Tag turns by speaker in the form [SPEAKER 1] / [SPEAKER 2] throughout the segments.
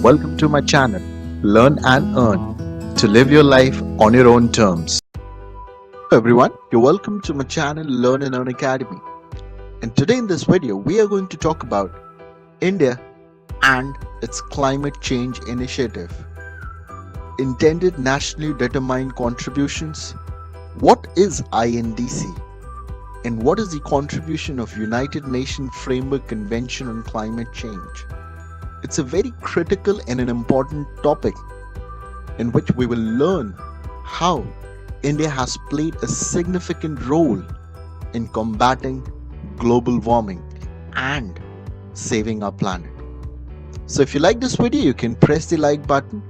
[SPEAKER 1] Welcome to my channel, Learn and Earn, to live your life on your own terms. Hello everyone, you're welcome to my channel, Learn and Earn Academy. And today in this video, we are going to talk about India and its climate change initiative. Intended nationally determined contributions. What is INDC? And what is the contribution of United Nations Framework Convention on Climate Change? It's a very critical and an important topic in which we will learn how India has played a significant role in combating global warming and saving our planet. So if you like this video, you can press the like button,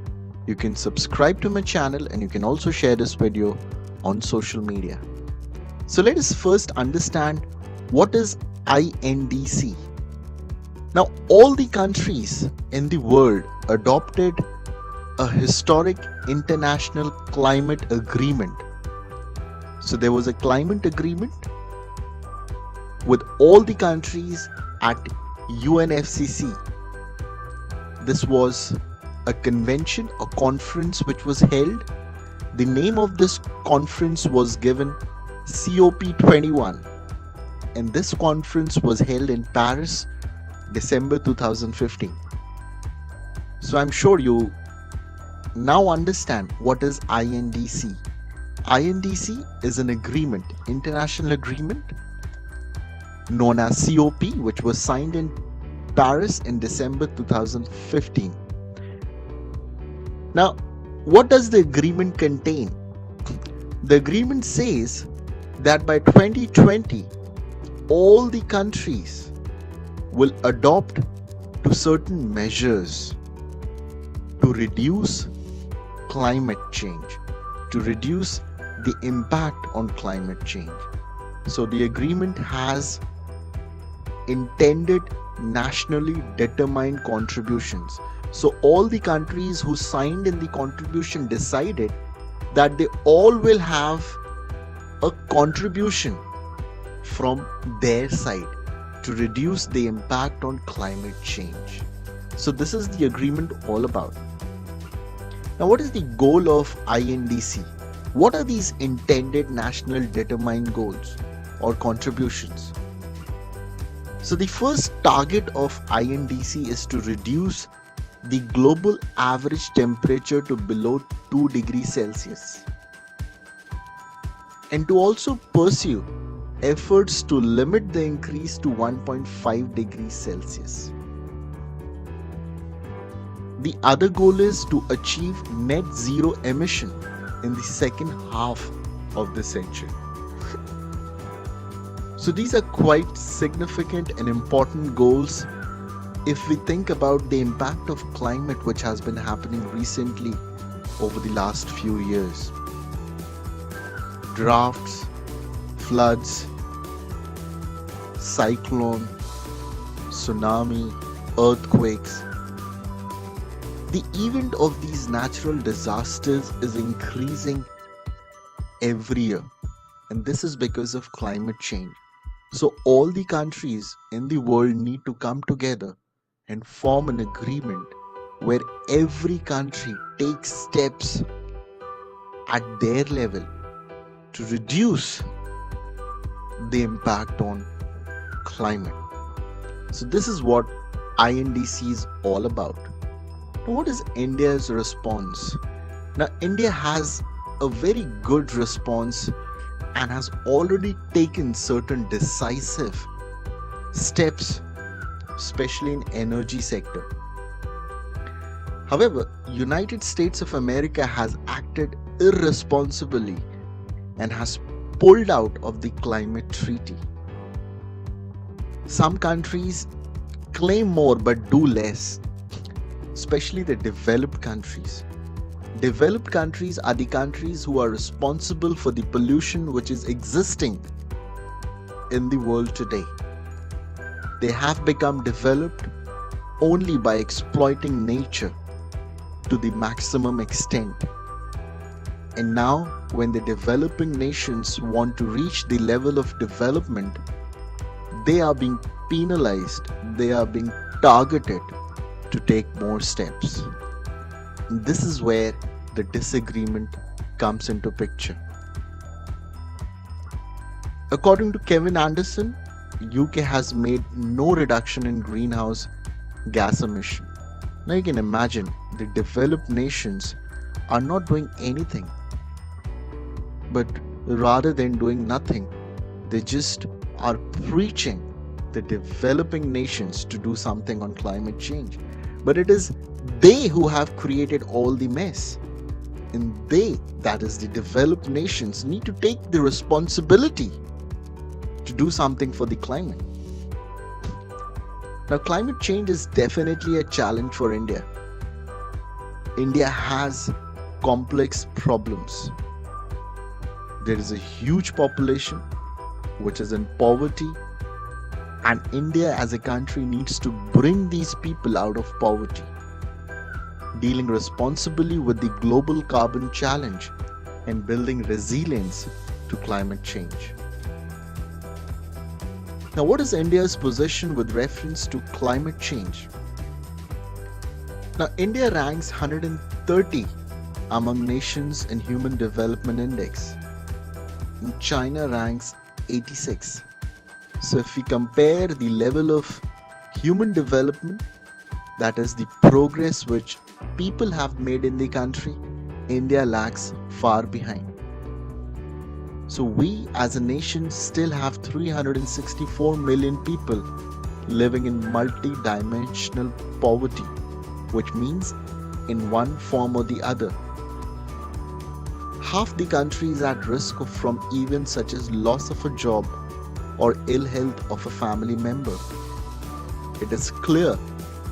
[SPEAKER 1] you can subscribe to my channel, and you can also share this video on social media. So let us first understand what is INDC. Now, all the countries in the world adopted a historic international climate agreement. So there was a climate agreement with all the countries at UNFCC. This was a convention, a conference which was held. The name of this conference was given COP21, and this conference was held in Paris, December 2015. So I'm sure you now understand what is INDC. INDC is an agreement, international agreement known as COP, which was signed in Paris in December 2015. Now, what does the agreement contain? The agreement says that by 2020, all the countries will adopt to certain measures to reduce climate change, to reduce the impact on climate change. So the agreement has intended nationally determined contributions. So all the countries who signed in the contribution decided that they all will have a contribution from their side to reduce the impact on climate change. So this is the agreement all about. Now, what is the goal of INDC? What are these intended national determined goals or contributions? So the first target of INDC is to reduce the global average temperature to below 2 degrees Celsius, and to also pursue efforts to limit the increase to 1.5 degrees Celsius. The other goal is to achieve net zero emission in the second half of the century. So these are quite significant and important goals if we think about the impact of climate which has been happening recently over the last few years. Droughts, floods, cyclone, tsunami, earthquakes. The event of these natural disasters is increasing every year, and this is because of climate change. So all the countries in the world need to come together and form an agreement where every country takes steps at their level to reduce the impact on climate. So this is what INDC is all about. Now, what is India's response? Now, India has a very good response and has already taken certain decisive steps, especially in energy sector. However, United States of America has acted irresponsibly and has pulled out of the climate treaty. Some countries claim more but do less, especially the developed countries. Developed countries are the countries who are responsible for the pollution which is existing in the world today. They have become developed only by exploiting nature to the maximum extent. And now, when the developing nations want to reach the level of development, they are being penalized, they are being targeted to take more steps. This is where the disagreement comes into picture. According to Kevin Anderson, UK has made no reduction in greenhouse gas emission. Now you can imagine the developed nations are not doing anything, but rather than doing nothing, they just are preaching the developing nations to do something on climate change. But it is they who have created all the mess. And they, that is the developed nations, need to take the responsibility to do something for the climate. Now, climate change is definitely a challenge for India. India has complex problems. There is a huge population which is in poverty, and India as a country needs to bring these people out of poverty, dealing responsibly with the global carbon challenge and building resilience to climate change. Now, what is India's position with reference to climate change? Now, India ranks 130 among nations in Human Development Index. And China ranks 86. So, if we compare the level of human development, that is the progress which people have made in the country, India lags far behind. So we as a nation still have 364 million people living in multi-dimensional poverty, which means in one form or the other. Half the country is at risk from events such as loss of a job or ill health of a family member. It is clear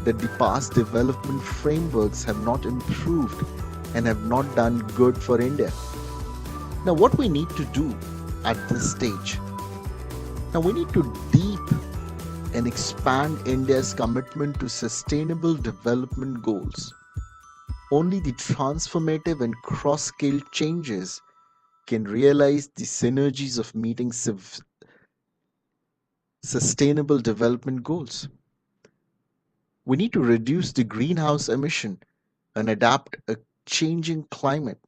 [SPEAKER 1] that the past development frameworks have not improved and have not done good for India. Now, what we need to do at this stage? Now, we need to deep and expand India's commitment to sustainable development goals. Only the transformative and cross-scale changes can realize the synergies of meeting sustainable development goals. We need to reduce the greenhouse emission and adapt a changing climate.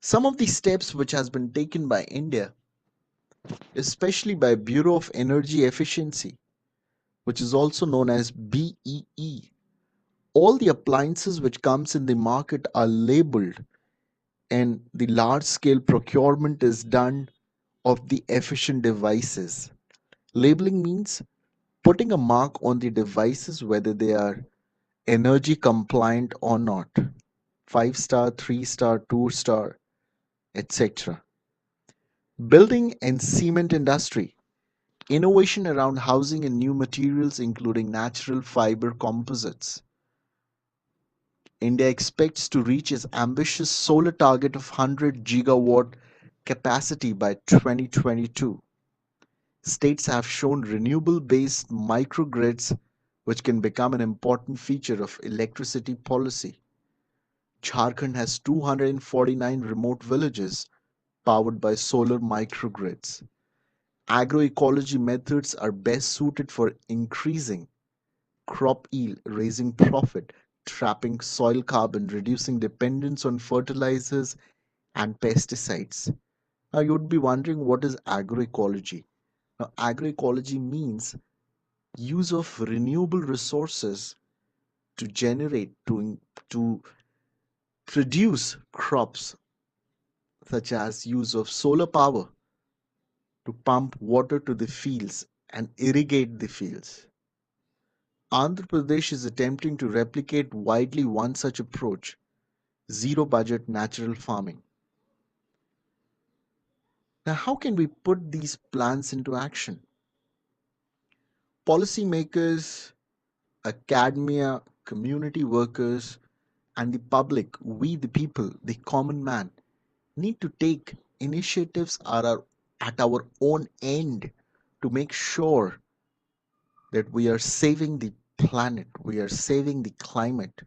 [SPEAKER 1] Some of the steps which has been taken by India, especially by Bureau of Energy Efficiency, which is also known as BEE, all the appliances which comes in the market are labeled and the large scale procurement is done of the efficient devices. Labeling means putting a mark on the devices whether they are energy compliant or not. 5 star, 3 star, 2 star, etc. Building and cement industry. Innovation around housing and new materials including natural fiber composites. India expects to reach its ambitious solar target of 100 gigawatt capacity by 2022. States have shown renewable based microgrids which can become an important feature of electricity policy. Jharkhand has 249 remote villages powered by solar microgrids. Agroecology methods are best suited for increasing crop yield, raising profit, trapping soil carbon, reducing dependence on fertilizers and pesticides. Now, you would be wondering what is agroecology? Now, agroecology means use of renewable resources to generate, to produce crops, such as use of solar power to pump water to the fields and irrigate the fields. Andhra Pradesh is attempting to replicate widely one such approach, zero budget natural farming. Now, how can we put these plans into action? Policymakers, academia, community workers, and the public, we the people, the common man, need to take initiatives at our own end to make sure that we are saving the planet, we are saving the climate.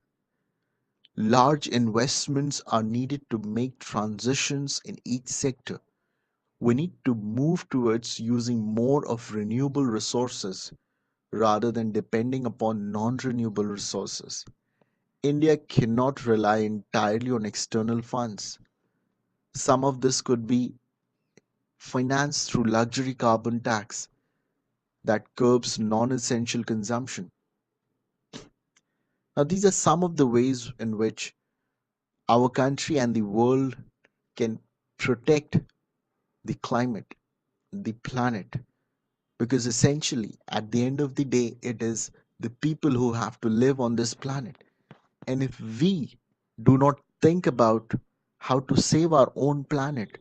[SPEAKER 1] Large investments are needed to make transitions in each sector. We need to move towards using more of renewable resources rather than depending upon non renewable resources. India cannot rely entirely on external funds. Some of this could be financed through luxury carbon tax that curbs non essential consumption. Now, these are some of the ways in which our country and the world can protect the climate, the planet, because essentially, at the end of the day, it is the people who have to live on this planet. And if we do not think about how to save our own planet,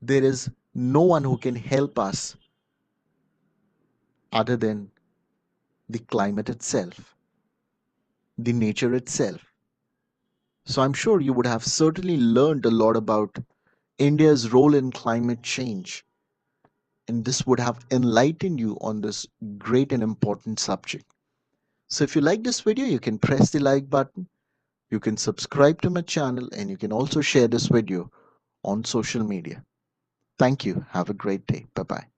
[SPEAKER 1] there is no one who can help us other than the climate itself, the nature itself. So I'm sure you would have certainly learned a lot about India's role in climate change, and this would have enlightened you on this great and important subject. So if you like this video, you can press the like button, you can subscribe to my channel, and you can also share this video on social media. Thank you. Have a great day. Bye bye.